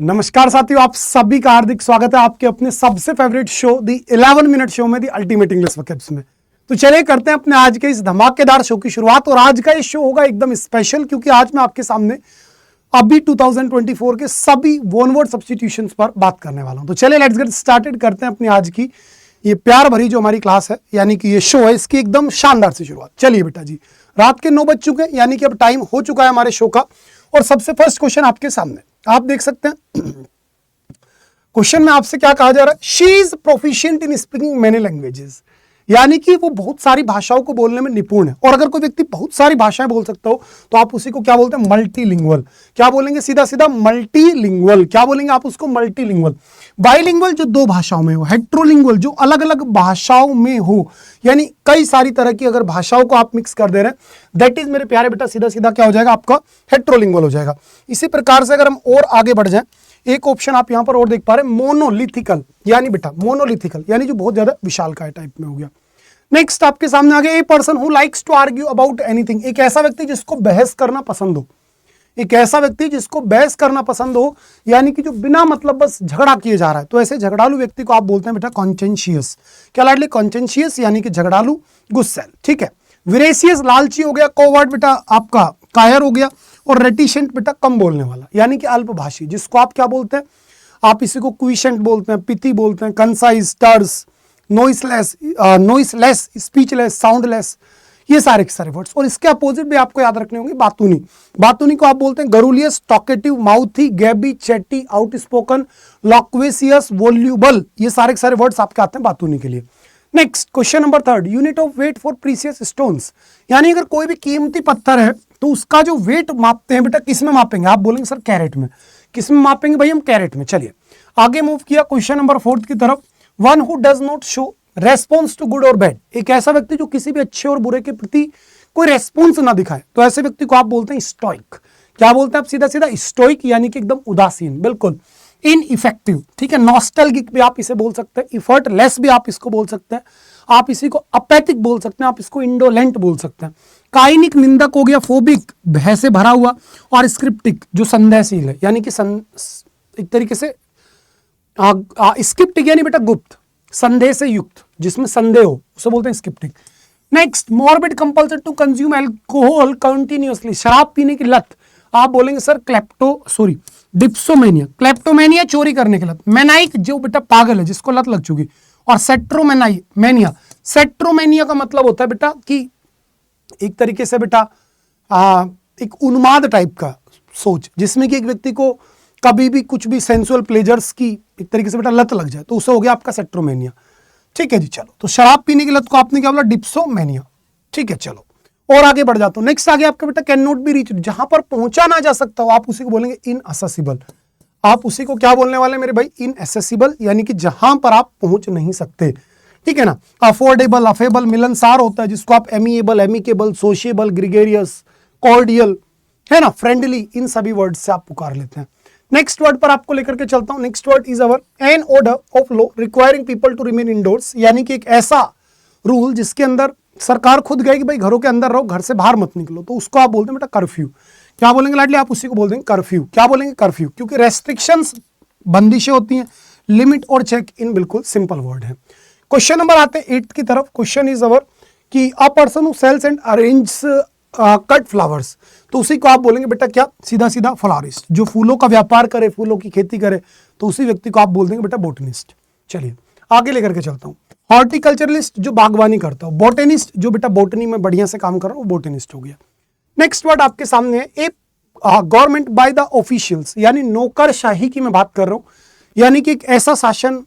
नमस्कार साथियों, आप सभी का हार्दिक स्वागत है आपके अपने सबसे फेवरेट शो दी 11 मिनट शो में दी अल्टीमेट इंग्लिश वर्कअप्स में। तो चलिए करते हैं अपने आज के इस धमाकेदार शो की शुरुआत। और आज का ये शो होगा एकदम स्पेशल, क्योंकि आज मैं आपके सामने अभी 2024 के सभी वन वर्ड सब्स्टिट्यूशंस पर बात करने वाला हूं। तो चलिए लेट्स गेट स्टार्टेड करते हैं अपनी आज की ये प्यार भरी जो हमारी क्लास है, यानी कि ये शो है, इसकी एकदम शानदार सी शुरुआत। चलिए बेटा जी, रात के 9 बज चुके हैं, यानी कि अब टाइम हो चुका है हमारे शो का। और सबसे फर्स्ट क्वेश्चन आपके सामने आप देख सकते हैं। क्वेश्चन में आपसे क्या कहा जा रहा है? She is proficient in speaking many languages, यानी कि वो बहुत सारी भाषाओं को बोलने में निपुण है। और अगर कोई व्यक्ति बहुत सारी भाषाएं बोल सकता हो तो आप उसी को क्या बोलते हैं? मल्टीलिंगुअल। क्या बोलेंगे? सीधा सीधा मल्टीलिंगुअल। क्या बोलेंगे आप उसको? मल्टीलिंगुअल। बाइलिंगुअल जो दो भाषाओं में हो, हेट्रोलिंगुअल जो अलग अलग भाषाओं में हो, यानी कई सारी तरह की अगर भाषाओं को आप मिक्स कर दे रहे हैं, दैट इज मेरे प्यारे बेटा सीधा सीधा क्या हो जाएगा? आपका हेट्रोलिंगुअल हो जाएगा। इसी प्रकार से अगर हम और आगे बढ़ जाएं, एक ऑप्शन आप यहां पर और देख पा रहे हैं, मोनोलिथिकल, यानी बेटा मोनोलिथिकल यानी जो बहुत ज्यादा विशालकाय टाइप में हो गया। नेक्स्ट आपके सामने आ गया, a person who likes to argue about anything, एक ऐसा व्यक्ति जिसको बहस करना पसंद हो। एक ऐसा व्यक्ति जिसको बहस करना पसंद हो, यानी कि जो बिना मतलब बस झगड़ा किए जा रहा है, तो ऐसे झगड़ालू व्यक्ति को आप बोलते हैं बेटा कॉन्टेंशियस। क्या लाडली? कॉन्टेंशियस यानी कि झगड़ालू, गुस्सैल। ठीक है। विरेसियस लालची हो गया, कोवर्ड बेटा आपका कायर हो गया। और रेटिशेंट बेटा कम बोलने वाला, यानी कि अल्पभाषी, जिसको आप क्या बोलते हैं? आप इसी को क्विशेंट बोलते हैं, पिती बोलते हैं, कंसाइज, टर्स, नॉइसलेस, स्पीचलेस, साउंडलेस, ये सारे के सारे वर्ड्स। और इसके अपोजिट भी आपको याद रखने होंगे, बातूनी। बातूनी को आप बोलते हैं गरूलियस, टॉकेटिव, माउथी, गैबी, चैटी, आउटस्पोकन, लॉक्वेसियस, वोल्यूबल, ये सारे के सारे वर्ड्स आपके आते हैं बातूनी के लिए। Next question number 3, unit of weight for precious stones, यानी अगर कोई भी कीमती पत्थर है तो उसका जो वेट मापते हैं बेटा किस में मापेंगे? आप बोलेंगे सर कैरेट में। किस में मापेंगे भाई? हम कैरेट में। चलिए आगे मूव किया क्वेश्चन नंबर 4 की तरफ। One who does not show response to good और बैड, एक ऐसा व्यक्ति जो किसी भी अच्छे और बुरे के प्रति कोई रेस्पॉन्स ना दिखाए, तो ऐसे व्यक्ति को आप बोलते हैं स्टोइक। क्या बोलते हैं आप? सीधा सीधा स्टोइक, यानी कि एकदम उदासीन, बिल्कुल इनइफेक्टिव। ठीक है। नॉस्टैल्जिक भी आप इसे बोल सकते हैं, इफर्टलेस भी आप इसको बोल सकते हैं, आप इसी को अपैथिक बोल सकते हैं, आप इसको इंडोलेंट बोल सकते हैं। काइनिक निंदक हो गया, फोबिक भय से भरा हुआ, और स्क्रिप्टिक जो संदेहशील है, यानी कि एक तरीके से स्क्रिप्टिक यानी बेटा गुप्त, संदेह से युक्त, जिसमें संदेह हो, उसे बोलते हैं स्क्रिप्टिक। Next, morbid compulsion to consume alcohol continuously, शराब पीने की लत, आप बोलेंगे सर डिप्सोमेनिया, क्लेप्टोमेनिया चोरी करने की लत, मेनाइक जो बेटा पागल है, जिसको लत लग चुकी, और सेट्रोमेनिया, सेट्रोमेनिया का मतलब होता है बेटा कि एक तरीके से बेटा एक उन्माद टाइप का सोच, जिसमें कि एक व्यक्ति को कभी भी कुछ भी सेंसुअल प्लेजर्स की एक तरीके से बेटा लत लग जाए, तो उसे हो गया आपका सेट्रोमेनिया। ठीक है जी। चलो, तो शराब पीने की लत को आपने क्या बोला? डिप्सोमेनिया। ठीक है, चलो और आगे बढ़ जाता हूं। नेक्स्ट आगे आपका बेटा कैन नॉट बी रीच, जहां पर पहुंचा ना जा सकता हो, आप उसी को बोलेंगे इनएसेसिबल। आप उसी को क्या बोलने वाले मेरे भाई? इनएसेसिबल, यानी कि जहां पर आप पहुंच नहीं सकते। ठीक है ना। अफोर्डेबल, अफेबल, मिलनसार होता है, जिसको आप amiable, amicable, sociable, gregarious, cordial, है ना, फ्रेंडली, इन सभी वर्ड से आप पुकार लेते हैं। नेक्स्ट वर्ड पर आपको लेकर के चलता हूं। Next word is our an order of law requiring people to remain indoors, यानी कि एक ऐसा रूल जिसके अंदर सरकार खुद गई कि भाई घरों के अंदर रहो, घर से बाहर मत निकलो, तो उसको आप बोलते हैं बेटा कर्फ्यू। क्या बोलेंगे लाडली? आप उसी को बोल देंगे कर्फ्यू। क्या बोलेंगे? कर्फ्यू, क्योंकि रेस्ट्रिक्शंस बंदिशें होती हैं, लिमिट और चेक इन बिल्कुल सिंपल वर्ड है। क्वेश्चन नंबर आते हैं 8 की तरफ। क्वेश्चन इज अवर कि a person who sells and arrange cut flowers, तो उसी को आप बोलेंगे बेटा क्या? सीधा सीधा फ्लोरिस्ट, जो फूलों का व्यापार करे, फूलों की खेती करे, तो उसी व्यक्ति को आप बोल देंगे बेटा बोटनिस्ट। चलिए आगे लेकर के चलता हूं। हॉर्टिकल्चरलिस्ट जो बागवानी करता हो, बोटेनिस्ट जो बेटा बोटनी में बढ़िया से काम कर रहा हो, वो बोटेनिस्ट हो गया। नेक्स्ट वर्ड आपके सामने है ए गवर्नमेंट बाय द ऑफिशियल्स, यानी नौकरशाही की मैं बात कर रहा हूं, यानी कि एक ऐसा शासन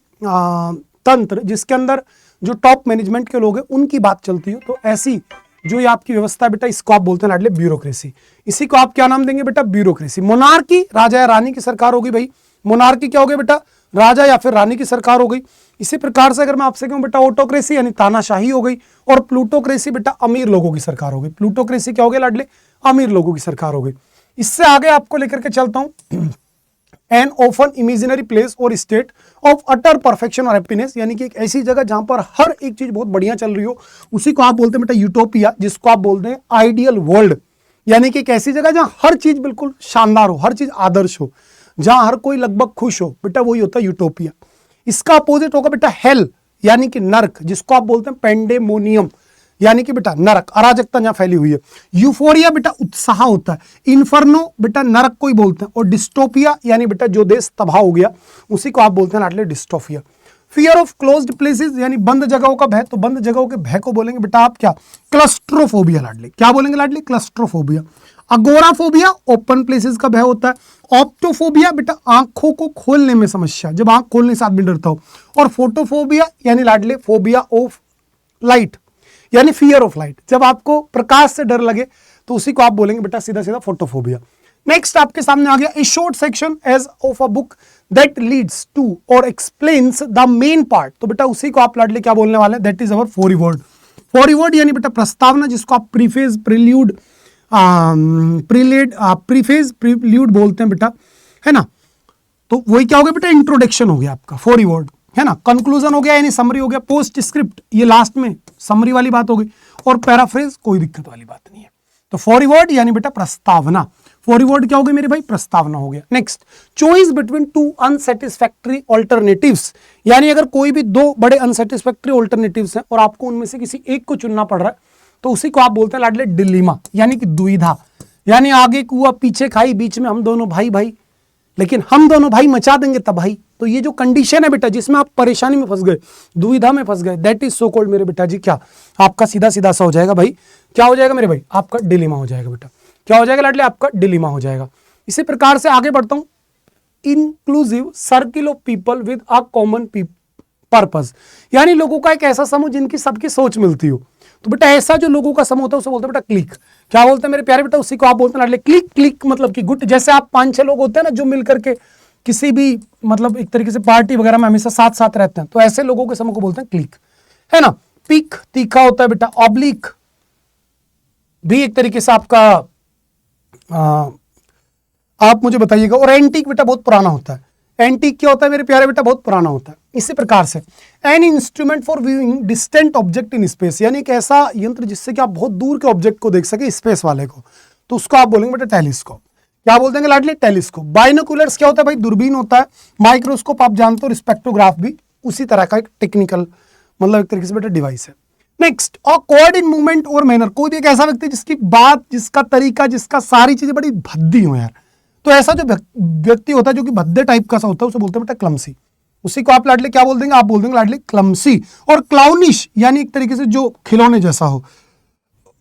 तंत्र जिसके अंदर जो टॉप मैनेजमेंट के लोग हैं उनकी बात चलती हो, तो ऐसी जो ये आपकी व्यवस्था बेटा, इसको आप बोलते हैं लाडले ब्यूरोक्रेसी। इसी को आप क्या नाम देंगे बेटा? ब्यूरोक्रेसी। मोनार्की, राजा या रानी की सरकार होगी भाई। मोनार्की क्या हो गया बेटा? राजा या फिर रानी की सरकार हो गई। इसी प्रकार से अगर मैं आपसे कहूं बेटा ऑटोक्रेसी यानी तानाशाही हो गई, और प्लूटोक्रेसी बेटा अमीर लोगों की सरकार हो गई। प्लूटोक्रेसी क्या हो गया लाडले? अमीर लोगों की सरकार हो गई। इससे आगे आपको लेकर के चलता हूं, एन ऑफन इमेजिनरी प्लेस और स्टेट ऑफ अटर परफेक्शन और हैप्पीनेस, यानी कि एक ऐसी जगह जहां पर हर एक चीज बहुत बढ़िया चल रही हो, उसी को आप बोलते हैं बेटा यूटोपिया, जिसको आप बोलते हैं आइडियल वर्ल्ड, यानी कि एक ऐसी जगह जहां हर चीज बिल्कुल शानदार हो, हर चीज आदर्श हो, जहां हर कोई लगभग खुश हो, बेटा वही होता है यूटोपिया। इसका अपोजिट होगा बेटा हेल, यानी कि नरक, जिसको आप बोलते हैं पेंडेमोनियम, यानी कि बेटा नरक, अराजकता जहां फैली हुई है। यूफोरिया बेटा उत्साह होता है। इन्फर्नो बेटा नरक को ही बोलते हैं। और डिस्टोपिया यानी बेटा जो देश तबाह हो गया उसी को आप बोलते हैं लाडले dystopia. Fear of closed places यानी बंद जगहों का भय, तो बंद जगहों के भय को बोलेंगे बेटा आप क्या, क्लस्ट्रोफोबिया लाडले। क्या बोलेंगे लाडले, क्लस्ट्रोफोबिया। अगोराफोबिया ओपन प्लेसेस का भय होता है। ऑप्टोफोबिया बेटा आंखों को खोलने में समस्या, जब आंख खोलने से आदमी डरता हो। और फोटोफोबिया यानी लाडले फोबिया ऑफ लाइट, यानी फियर ऑफ लाइट, जब आपको प्रकाश से डर लगे तो उसी को आप बोलेंगे बेटा सीधा सीधा फोटोफोबिया। नेक्स्ट आपके सामने आ गया a short section as of a book that leads to और एक्सप्लेन्स द मेन पार्ट, तो बेटा उसी को आप लाडले क्या बोलने वाले हैं, दैट इज अवर फोरीवर्ड। फोरीवर्ड यानी बेटा प्रस्तावना, जिसको आप प्रीफेज प्रील्यूड प्रीफेज प्रील्यूड बोलते हैं बेटा, है ना। तो वही क्या हो गया बेटा, इंट्रोडक्शन हो गया आपका फोरीवर्ड, है ना। कंक्लूजन हो गया यानी समरी हो गया। पोस्ट स्क्रिप्ट ये लास्ट में समरी वाली बात हो गई। और पैराफ्रेज कोई दिक्कत वाली बात नहीं है। तो फॉरवर्ड यानी बेटा प्रस्तावना। फॉरवर्ड क्या हो गया मेरे भाई, प्रस्तावना हो गया। Next, choice between two unsatisfactory alternatives, यानी अगर कोई भी दो बड़े अनसेटिस्फैक्टरी ऑल्टरनेटिव्स हैं और आपको उनमें से किसी एक को चुनना पड़ रहा है, तो उसी को आप बोलते हैं लाडले डिलीमा, यानी कि दुविधा। यानी आगे कुआ पीछे खाई, बीच में हम दोनों भाई भाई, लेकिन हम दोनों भाई मचा देंगे तबाही। तो ये जो कंडीशन है बेटा, जिसमें आप परेशानी में फंस गए, दुविधा में फंस गए, दैट इज सो कॉल्ड मेरे बेटा जी क्या, आपका सीधा सीधा सा हो जाएगा भाई, क्या हो जाएगा मेरे भाई, आपका डिलीमा हो जाएगा बेटा। क्या हो जाएगा लाडले, आपका डिलीमा हो जाएगा। इसी प्रकार से आगे बढ़ता हूं, inclusive circle of people with a common purpose, यानी लोगों का एक ऐसा समूह जिनकी सबकी सोच मिलती हो। तो बेटा ऐसा जो लोगों का समूह होता है उसे बोलते हैं बेटा क्लिक। क्या बोलते हैं मेरे प्यारे बेटा, उसी को आप बोलते हैं लाडले क्लिक। क्लिक मतलब कि गुट, जैसे आप 5-6 लोग होते हैं ना जो मिलकर के किसी भी मतलब एक तरीके से पार्टी वगैरह में हमेशा साथ साथ रहते हैं, तो ऐसे लोगों के समूह को बोलते हैं क्लिक, है ना। पिक तीखा होता है बेटा। ऑब्लिक भी एक तरीके से आपका आप मुझे बताइएगा। और एंटीक बेटा बहुत पुराना होता है। एंटीक क्या होता है मेरे प्यारे बेटा, बहुत पुराना होता है। इसी प्रकार से an instrument for viewing distant object in space, यानी एक ऐसा यंत्र जिससे कि आप बहुत दूर के ऑब्जेक्ट को देख सके, स्पेस वाले को, तो उसको आप बोलेंगे बेटा टेलीस्कोप। क्या बोलते हैं लाडले, टेलीस्कोप। बाइनोकुलर्स क्या होता है भाई, दूरबीन होता है। माइक्रोस्कोप आप जानते हो, स्पेक्ट्रोग्राफ भी उसी तरह का एक टेक्निकल मतलब एक तरीके से बेटा डिवाइस है। नेक्स्ट, ऑकवर्ड इन मूवमेंट और मैनर, कोई भी एक ऐसा व्यक्ति जिसकी बात, जिसका तरीका, जिसका सारी चीजें बड़ी भद्दी हो यार, तो ऐसा जो व्यक्ति होता है जो कि भद्दे टाइप का सा होता है उसे बोलते हैं बेटा क्लमसी। उसी को आप लाडले क्या बोल देंगे, आप बोल देंगे लाडले क्लमसी। और क्लाउनिश यानी एक तरीके से जो खिलौने जैसा हो।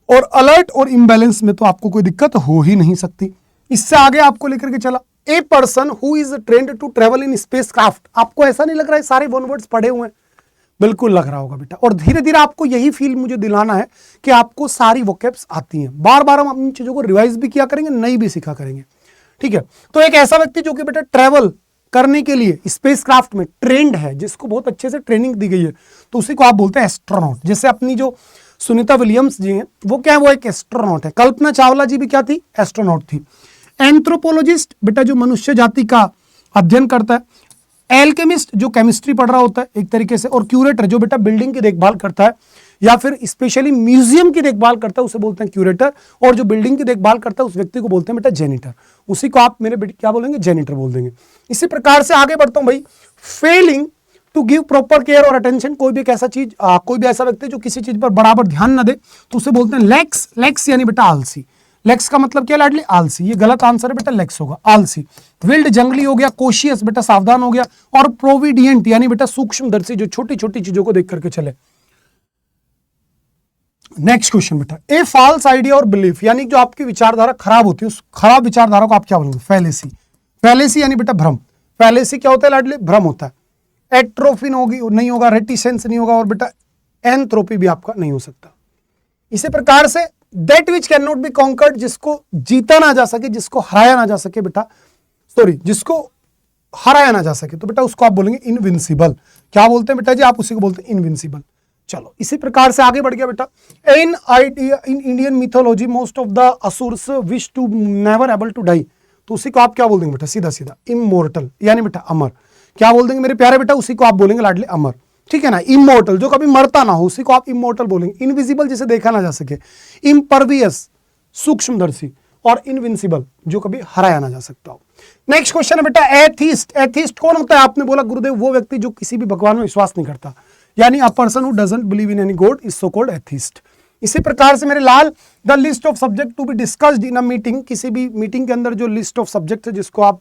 और अलर्ट और इम्बैलेंस में तो आपको कोई दिक्कत हो ही नहीं सकती। इससे आगे आपको लेकर के चला, a person who is trained to travel in spacecraft. आपको ऐसा नहीं लग रहा है सारे वन वर्ड्स पढ़े हुए हैं, बिल्कुल लग रहा होगा बेटा। और धीरे धीरे आपको यही फील मुझे दिलाना है कि आपको सारी वोकैब्स आती हैं। बार बार हम अपनी चीजों को रिवाइज भी किया करेंगे, नई भी सीखा करेंगे, ठीक है। तो एक ऐसा व्यक्ति जो कि बेटा ट्रेवल करने के लिए स्पेस क्राफ्ट में ट्रेंड है, जिसको बहुत अच्छे से ट्रेनिंग दी गई है, तो उसी को आप बोलते हैं एस्ट्रोनॉट। जैसे अपनी जो सुनीता विलियम्स जी हैं वो क्या है, वो एक एस्ट्रोनॉट है। कल्पना चावला जी भी क्या थी, एस्ट्रोनॉट थी। एंथ्रोपोलॉजिस्ट बेटा जो मनुष्य जाति का अध्ययन करता है। एल्केमिस्ट जो केमिस्ट्री पढ़ रहा होता है एक तरीके से। और क्यूरेटर जो बेटा बिल्डिंग की देखभाल करता है या फिर स्पेशली म्यूजियम की देखभाल करता है उसे बोलते हैं क्यूरेटर। और जो बिल्डिंग की देखभाल करता है उस व्यक्ति को बोलते हैं बेटा जेनिटर। उसी को आप मेरे बेटे क्या बोलेंगे, जेनिटर बोल देंगे। इसी प्रकार से आगे बढ़ता हूं भाई, failing to give proper care और अटेंशन, कोई भी एक ऐसा चीज कोई भी ऐसा व्यक्ति जो किसी चीज पर बराबर ध्यान न दे तो उसे बोलते हैं लेक्स। लेक्स यानी बेटा आलसी। लेक्स का मतलब क्या लाडली, आलसी। ये गलत आंसर है बेटा, लेक्स होगा आलसी। विल्ड जंगली हो गया। कोशियस बेटा सावधान हो गया। और प्रोविडियंट यानी बेटा सूक्ष्मदर्शी, जो छोटी छोटी चीजों को देख करके चले। नेक्स्ट क्वेश्चन बेटा, ए फॉल्स आइडिया और बिलीफ, यानी जो आपकी विचारधारा खराब होती है उस खराब विचारधारा को आप क्या बोलेंगे, फैलेसी। फैलेसी यानी बेटा भ्रम। फैलेसी क्या होता है लाडली, भ्रम होता है। एट्रोफिन होगी नहीं होगा, रेटिसेंस नहीं होगा, और बेटा एंथ्रोपी भी आपका नहीं हो सकता। इसी प्रकार से that which can not be conquered, जिसको जीता ना जा सके, जिसको हराया ना जा सके बेटा, सॉरी जिसको हराया ना जा सके, तो बेटा उसको आप बोलेंगे इनविंसिबल। क्या बोलते हैं बेटा जी, आप उसी को बोलते हैं इनविंसिबल। चलो इसी प्रकार से आगे बढ़ गया बेटा। In Indian mythology most of the asurs wish to never able to die, तो उसी को आप क्या बोल देंगे बेटा, सीधा सीधा इमोर्टल, यानी बेटा अमर। क्या बोल देंगे मेरे प्यारे बेटा, उसी को आप बोलेंगे लाडले अमर, ठीक है ना। इमोर्टल जो कभी मरता ना हो, उसी को आप इमोर्टल बोलेंगे। इनविजिबल जिसे देखा ना जा सके। इम्परवियस सूक्ष्मदर्शी, और इनविंसिबल, जो कभी हराया ना जा सकता हो। नेक्स्ट क्वेश्चन है बेटा एथीस्ट। एथीस्ट कौन होता है? आपने बोला गुरुदेव वो व्यक्ति जो किसी भी भगवान में विश्वास नहीं करता, यानी a person who doesn't believe in any god is so called atheist. इसी प्रकार से मेरे लाल, the list of subject to be discussed in a meeting, किसी भी मीटिंग के अंदर जो लिस्ट ऑफ सब्जेक्ट है जिसको आप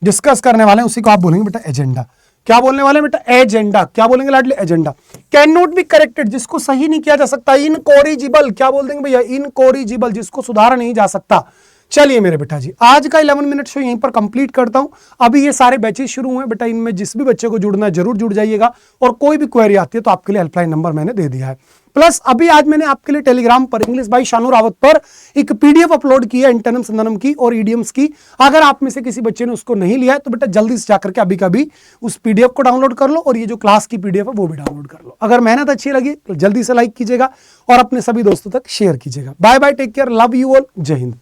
डिस्कस करने वाले हैं उसी को आप बोलेंगे बेटा एजेंडा। क्या बोलने वाले हैं बेटा? एजेंडा। क्या बोलेंगे लाडले? Agenda. Can not be corrected, जिसको सही नहीं किया जा सकता। इनकोरिजिबल, क्या बोल देंगे भैया? इनकोरिजिबल, जिसको सुधारा नहीं जा सकता। चलिए मेरे बेटा जी, आज का 11 मिनट शो यहीं पर कंप्लीट करता हूं। अभी ये सारे बैचेस शुरू हुए बेटा, इनमें जिस भी बच्चे को जुड़ना है जरूर जुड़ जाइएगा, और कोई भी क्वेरी आती है तो आपके लिए हेल्पलाइन नंबर मैंने दे दिया है। प्लस अभी आज मैंने आपके लिए टेलीग्राम पर इंग्लिश बाई शानू रावत पर एक पीडीएफ अपलोड की है इंटरनम संदनम की और ईडियम्स की। अगर आप में से किसी बच्चे ने उसको नहीं लिया है तो बेटा जल्दी से जाकर के अभी कभी उस पीडीएफ को डाउनलोड कर लो, और ये जो क्लास की पीडीएफ है वो भी डाउनलोड कर लो। अगर मेहनत अच्छी लगी तो जल्दी से लाइक कीजिएगा और अपने सभी दोस्तों तक शेयर कीजिएगा। Bye bye, take care, love you all, जय हिंद।